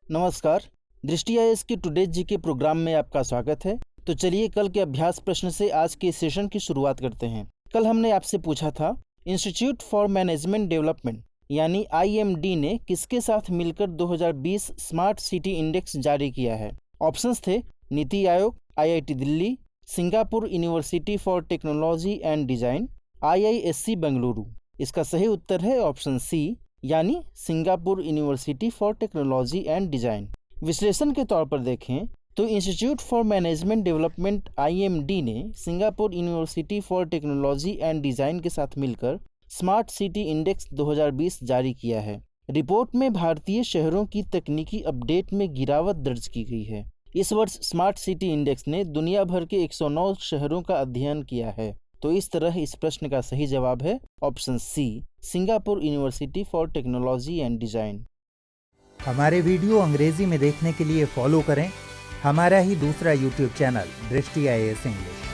नमस्कार। दृष्टि आईएएस की टुडे जी के प्रोग्राम में आपका स्वागत है। तो चलिए कल के अभ्यास प्रश्न से आज के सेशन की शुरुआत करते हैं। कल हमने आपसे पूछा था इंस्टीट्यूट फॉर मैनेजमेंट डेवलपमेंट यानी आईएमडी ने किसके साथ मिलकर 2020 स्मार्ट सिटी इंडेक्स जारी किया है। ऑप्शंस थे NITI Aayog, IIT Delhi, Singapore University for Technology and Design, IISc Bengaluru. इसका सही उत्तर है ऑप्शन सी यानी Singapore University for Technology and Design. विश्लेषण के तौर पर देखें तो Institute for Management Development IMD ने Singapore University for Technology and Design के साथ मिलकर स्मार्ट सिटी इंडेक्स 2020 जारी किया है। रिपोर्ट में भारतीय शहरों की तकनीकी अपडेट में गिरावट दर्ज की गई है। इस वर्ष स्मार्ट सिटी इंडेक्स ने दुनिया भर के 109 शहरों का अध्ययन किया है। तो इस तरह इस प्रश्न का सही जवाब है option C Singapore University for Technology and Design. हमारे वीडियो अंग्रेजी में देखने के लिए फॉलो करें हमारा ही दूसरा यूट्यूब चैनल दृष्टि आईएएस इंग्लिश।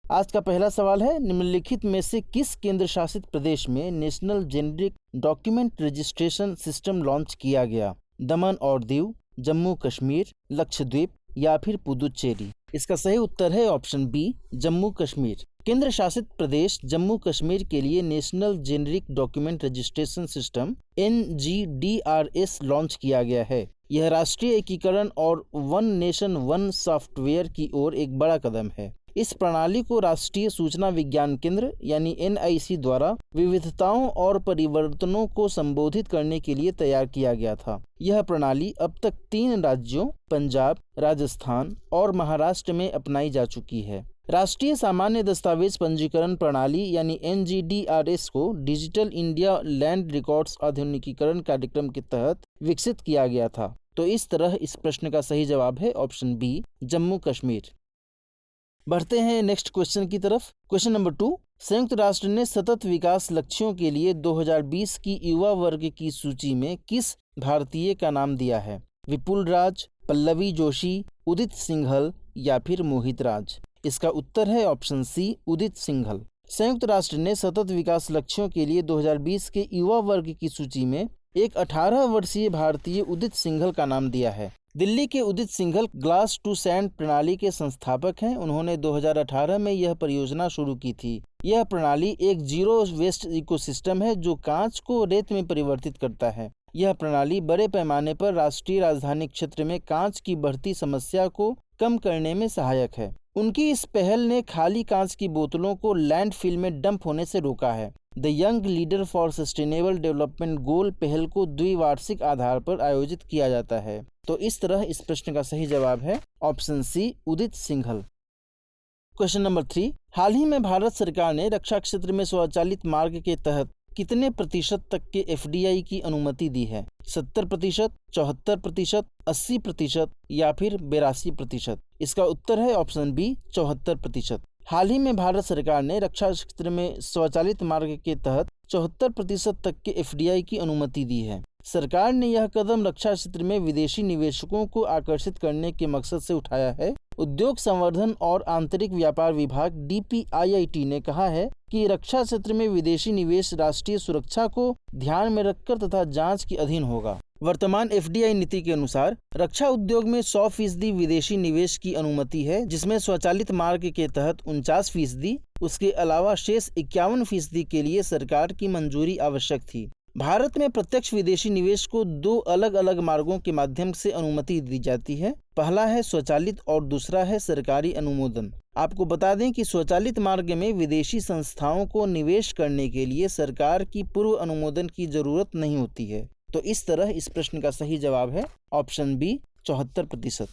आज का पहला सवाल है, निम्नलिखित में से किस केंद्र शासित प्रदेश में national generic document registration system launch किया गया? दमन और दीव, जम्मू कश्मीर, लक्षद्वीप या फिर पुदुचेरी? इसका सही उत्तर है ऑप्शन बी जम्मू कश्मीर। केंद्र शासित प्रदेश जम्मू कश्मीर के लिए national generic document registration system NGDRS launch किया गया है। यह राष्ट्रीय एकीकरण और वन नेशन वन सॉफ्टवेयर की ओर एक बड़ा कदम है। इस प्रणाली को राष्ट्रीय सूचना विज्ञान केंद्र यानी NIC द्वारा विविधताओं और परिवर्तनों को संबोधित करने के लिए तैयार किया गया था। यह प्रणाली अब तक 3 राज्यों पंजाब, राजस्थान और महाराष्ट्र में अपनाई जा चुकी है। राष्ट्रीय सामान्य दस्तावेज पंजीकरण प्रणाली यानी NGDRS को डिजिटल इंडिया लैंड रिकॉर्ड्स आधुनिकीकरण कार्यक्रम के तहत विकसित किया गया था। तो इस तरह इस प्रश्न का सही जवाब है ऑप्शन बी जम्मू कश्मीर। बढ़ते हैं नेक्स्ट क्वेश्चन की तरफ। क्वेश्चन नंबर 2, संयुक्त राष्ट्र ने सतत विकास लक्ष्यों के लिए 2020 की युवा वर्ग की सूची में किस भारतीय का नाम दिया है? विपुल राज, पल्लवी जोशी, उदित सिंघल या फिर मोहित राज? इसका उत्तर है ऑप्शन सी उदित सिंघल। संयुक्त राष्ट्र ने सतत विकास लक्ष्यों के लिए 2020 के युवा वर्ग की सूची में एक 18 वर्षीय भारतीय उदित सिंघल का नाम दिया है। दिल्ली के उदित सिंघल ग्लास टू सैंड प्रणाली के संस्थापक हैं। उन्होंने 2018 में यह परियोजना शुरू की थी। यह प्रणाली एक जीरो वेस्ट इकोसिस्टम है जो कांच को रेत में परिवर्तित करता है। यह प्रणाली बड़े पैमाने पर राष्ट्रीय राजधानी क्षेत्र में कांच की बढ़ती समस्या को कम करने में सहायक है। उनकी इस पहल ने खाली कांच की बोतलों को लैंडफिल में डंप होने से रोका है। The young leader for sustainable development goal पहल को द्विवार्षिक आधार पर आयोजित किया जाता है। तो इस तरह इस प्रश्न का सही जवाब है ऑप्शन सी उदित सिंघल। क्वेश्चन नंबर 3, हाल ही में भारत सरकार ने रक्षा क्षेत्र में स्वचालित मार्ग के तहत कितने प्रतिशत तक के FDI की अनुमति दी है? 70%, 74%, 80% या फिर 82%? इसका उत्तर है ऑप्शन बी 74%। हाल ही में भारत सरकार ने रक्षा क्षेत्र में स्वचालित मार्ग के तहत 74% तक के FDI की अनुमति दी है। सरकार ने यह कदम रक्षा क्षेत्र में विदेशी निवेशकों को आकर्षित करने के मकसद से उठाया है। उद्योग संवर्धन और आंतरिक व्यापार विभाग DPIIT ने कहा है कि रक्षा क्षेत्र में विदेशी निवेश राष्ट्रीय सुरक्षा को ध्यान में रखकर तथा जांच के अधीन होगा। वर्तमान FDI नीति के अनुसार रक्षा उद्योग में 100% विदेशी निवेश की अनुमति है, जिसमें स्वचालित मार्ग के तहत 49%, उसके अलावा शेष 51% के लिए सरकार की मंजूरी आवश्यक थी। भारत में प्रत्यक्ष विदेशी निवेश को 2 अलग अलग मार्गों के माध्यम से अनुमति दी जाती है। पहला है स्वचालित और दूसरा है सरकारी अनुमोदन। आपको बता दें कि स्वचालित मार्ग में विदेशी संस्थाओं को निवेश करने के लिए सरकार की पूर्व अनुमोदन की जरूरत नहीं होती है। तो इस तरह इस प्रश्न का सही जवाब है ऑप्शन बी 74%।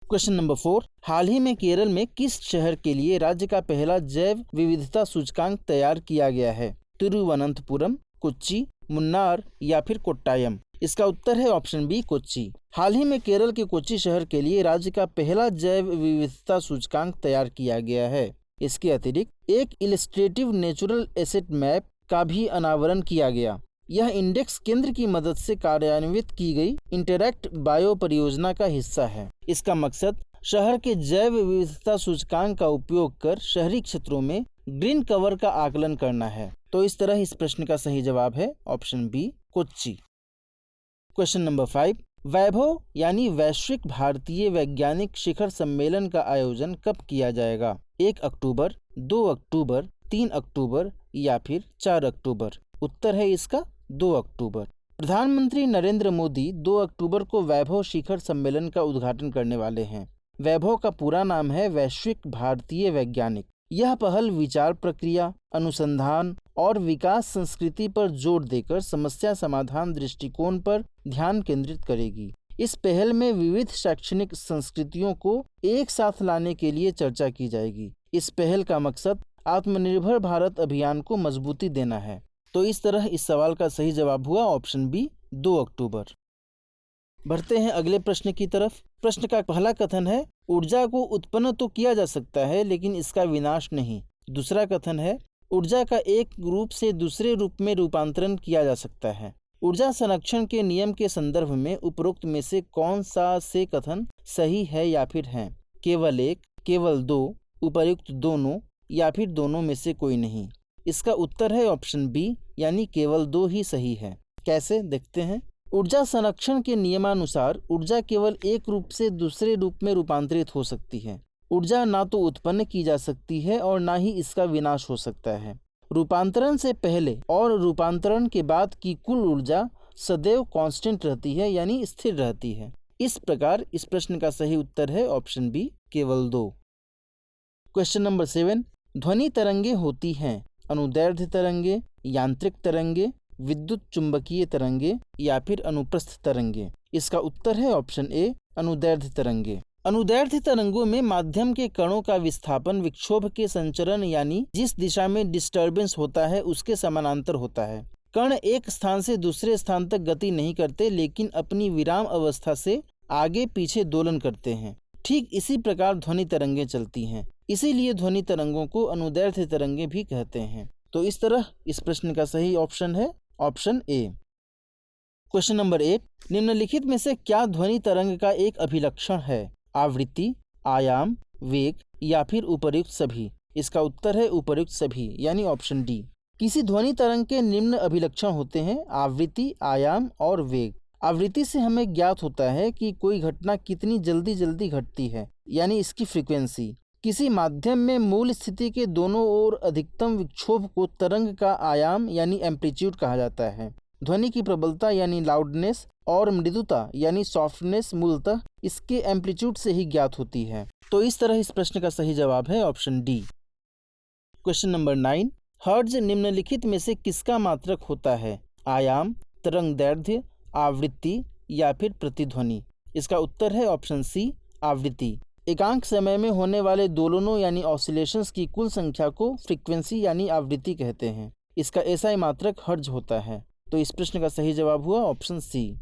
क्वेश्चन नंबर 4, हाल ही में केरल में किस शहर के लिए राज्य का पहला जैव विविधता सूचकांक तैयार किया गया है? तिरुवनंतपुरम, कोच्चि, मुन्नार या फिर कोट्टायम? इसका उत्तर है ऑप्शन बी कोच्चि। हाल ही में केरल के कोच्चि शहर के लिए राज्य का पहला जैव विविधता सूचकांक तैयार किया गया है। इसके अतिरिक्त एक इलस्ट्रेटिव नेचुरल एसेट मैप का भी अनावरण किया गया। यह इंडेक्स केंद्र की मदद से कार्यान्वित की गई इंटरैक्ट बायो परियोजना का हिस्सा है। इसका मकसद शहर के जैव विविधता सूचकांक का उपयोग कर शहरी क्षेत्रों में ग्रीन कवर का आकलन करना है। तो इस तरह इस प्रश्न का सही जवाब है option B Kochi. Question number 5, Vaibhav यानी वैश्विक भारतीय वैज्ञानिक शिखर सम्मेलन का आयोजन कब किया जाएगा? 1 अक्टूबर, 2 अक्टूबर, 3 अक्टूबर या फिर 4 अक्टूबर? उत्तर है इसका 2 अक्टूबर। प्रधानमंत्री नरेंद्र मोदी 2 अक्टूबर को वैभव शिखर सम्मेलन का उद्घाटन करने वाले हैं। वैभव का पूरा नाम है वैश्विक भारतीय वैज्ञानिक। यह पहल विचार प्रक्रिया, अनुसंधान और विकास संस्कृति पर जोर देकर समस्या समाधान दृष्टिकोण पर ध्यान केंद्रित करेगी। इस पहल में विविध शैक्षणिक संस्कृतियों को एक साथ लाने के लिए चर्चा की जाएगी। इस पहल का मकसद आत्मनिर्भर भारत अभियान को मजबूती देना है। तो इस तरह इस सवाल का सही जवाब हुआ ऑप्शन बी, 2 अक्टूबर। बढ़ते हैं अगले प्रश्न की तरफ। प्रश्न का पहला कथन है, ऊर्जा को उत्पन्न तो किया जा सकता है लेकिन इसका विनाश नहीं। दूसरा कथन है, ऊर्जा का एक रूप से दूसरे रूप में रूपांतरण किया जा सकता है। ऊर्जा संरक्षण के नियम के संदर्भ में उपरोक्त में से कौन सा से कथन सही है या फिर है? केवल एक, केवल दो, उपर्युक्त दोनों या फिर दोनों में से कोई नहीं? इसका उत्तर है ऑप्शन बी, यानी केवल 2 ही सही है। कैसे, देखते हैं। ऊर्जा संरक्षण के नियमानुसार ऊर्जा केवल एक रूप से दूसरे रूप में रूपांतरित हो सकती है। ऊर्जा ना तो उत्पन्न की जा सकती है और ना ही इसका विनाश हो सकता है। रूपांतरण से पहले और रूपांतरण के बाद की कुल ऊर्जा सदैव कांस्टेंट रहती है, यानी स्थिर रहती है। इस प्रकार इस प्रश्न का सही उत्तर है ऑप्शन बी, केवल 2। क्वेश्चन नंबर 7, ध्वनि तरंगे होती हैं अनुदैर्ध्य तरंगे, यांत्रिक तरंगे, विद्युत चुंबकीय तरंगे या फिर अनुप्रस्थ तरंगे? इसका उत्तर है ऑप्शन ए, अनुदैर्ध्य तरंगे। अनुदैर्ध्य तरंगों में माध्यम के कणों का विस्थापन विक्षोभ के संचरण यानी जिस दिशा में डिस्टर्बेंस होता है उसके समानांतर होता है। कण एक स्थान से दूसरे स्थान तक गति नहीं करते लेकिन अपनी विराम अवस्था से आगे पीछे दोलन करते हैं। ठीक इसी प्रकार ध्वनि तरंगें चलती हैं। इसीलिए ध्वनि तरंगों को अनुदैर्ध्य तरंगें भी कहते हैं। तो इस तरह इस प्रश्न का सही ऑप्शन है ऑप्शन ए। क्वेश्चन नंबर 8, निम्नलिखित में से क्या ध्वनि तरंग का एक अभिलक्षण है? आवृत्ति, आयाम, वेग या फिर उपर्युक्त सभी? इसका उत्तर है उपर्युक्त सभी, यानी ऑप्शन डी। किसी ध्वनि तरंग के निम्न अभिलक्षण होते हैं, आवृत्ति, आयाम और वेग। आवृत्ति से हमें ज्ञात होता है कि कोई घटना कितनी जल्दी जल्दी घटती है, यानी इसकी फ्रीक्वेंसी। किसी माध्यम में मूल स्थिति के दोनों ओर अधिकतम विक्षोभ को तरंग का आयाम यानी एम्पलीट्यूड कहा जाता है। ध्वनि की प्रबलता यानी लाउडनेस और मृदुता यानी सॉफ्टनेस मूलतः इसके एम्पलीट्यूड से ही ज्ञात होती है। तो इस तरह इस प्रश्न का सही जवाब है option D. Question number 9, hertz निम्नलिखित में से किसका मात्रक होता है? आयाम, तरंग दैर्ध्य, आवृत्ति या फिर प्रतिध्वनि? इसका उत्तर है ऑप्शन सी, आवृत्ति। एकांक समय में होने वाले दोलनों यानी ऑसिलेशंस की कुल संख्या को फ्रीक्वेंसी यानी आवृत्ति कहते हैं। इसका एसआई मात्रक हर्ट्ज होता है। तो इस प्रश्न का सही जवाब हुआ ऑप्शन सी।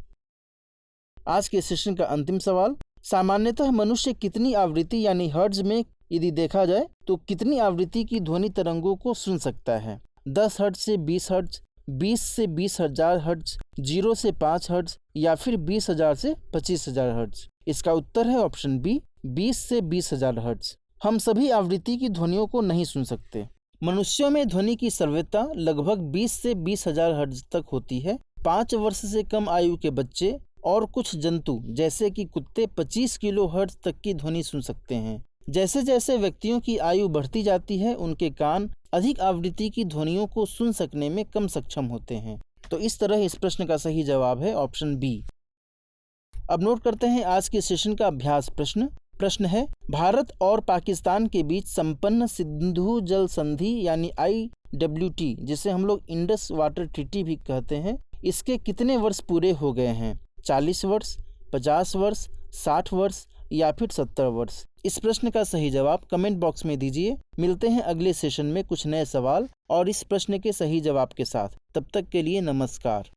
आज के सेशन का अंतिम सवाल, सामान्यतः मनुष्य कितनी आवृत्ति यानी हर्ट्ज में यदि देखा जाए तो कितनी आवृत्ति की ध्वनि तरंगों को सुन सकता है? 10 हर्ट्ज से 20 हर्ट्ज, 20 से 20,000 हर्ट्ज, 0 से 5 हर्ट्ज या फिर 20,000 से 25,000 हर्ट्ज? इसका उत्तर है ऑप्शन बी, 20 से 20,000 हर्ट्ज। हम सभी आवृत्ति की ध्वनियों को नहीं सुन सकते। मनुष्यों में ध्वनि की श्रव्यता लगभग 20 से 20,000 हर्ट्ज तक होती है। 5 वर्ष से कम आयु के बच्चे और कुछ जंतु जैसे कि कुत्ते 25 किलो हर्ट्ज तक की ध्वनि सुन सकते हैं। जैसे जैसे व्यक्तियों की आयु बढ़ती जाती है उनके कान अधिक आवृत्ति की ध्वनियों को सुन सकने में कम सक्षम होते हैं। तो इस तरह इस प्रश्न का सही जवाब है ऑप्शन बी। अब नोट करते हैं आज के सेशन का अभ्यास प्रश्न। प्रश्न है, भारत और पाकिस्तान के बीच संपन्न सिंधु जल संधि यानी IWT, जिसे हम लोग इंडस वाटर ट्रीटी भी कहते हैं, इसके कितने वर्ष पूरे हो गए हैं? 40 वर्ष, 50 वर्ष, 60 वर्ष या फिर 70 वर्ष? इस प्रश्न का सही जवाब कमेंट बॉक्स में दीजिए। मिलते हैं अगले सेशन में कुछ नए सवाल और इस प्रश्न के सही जवाब के साथ। तब तक के लिए नमस्कार।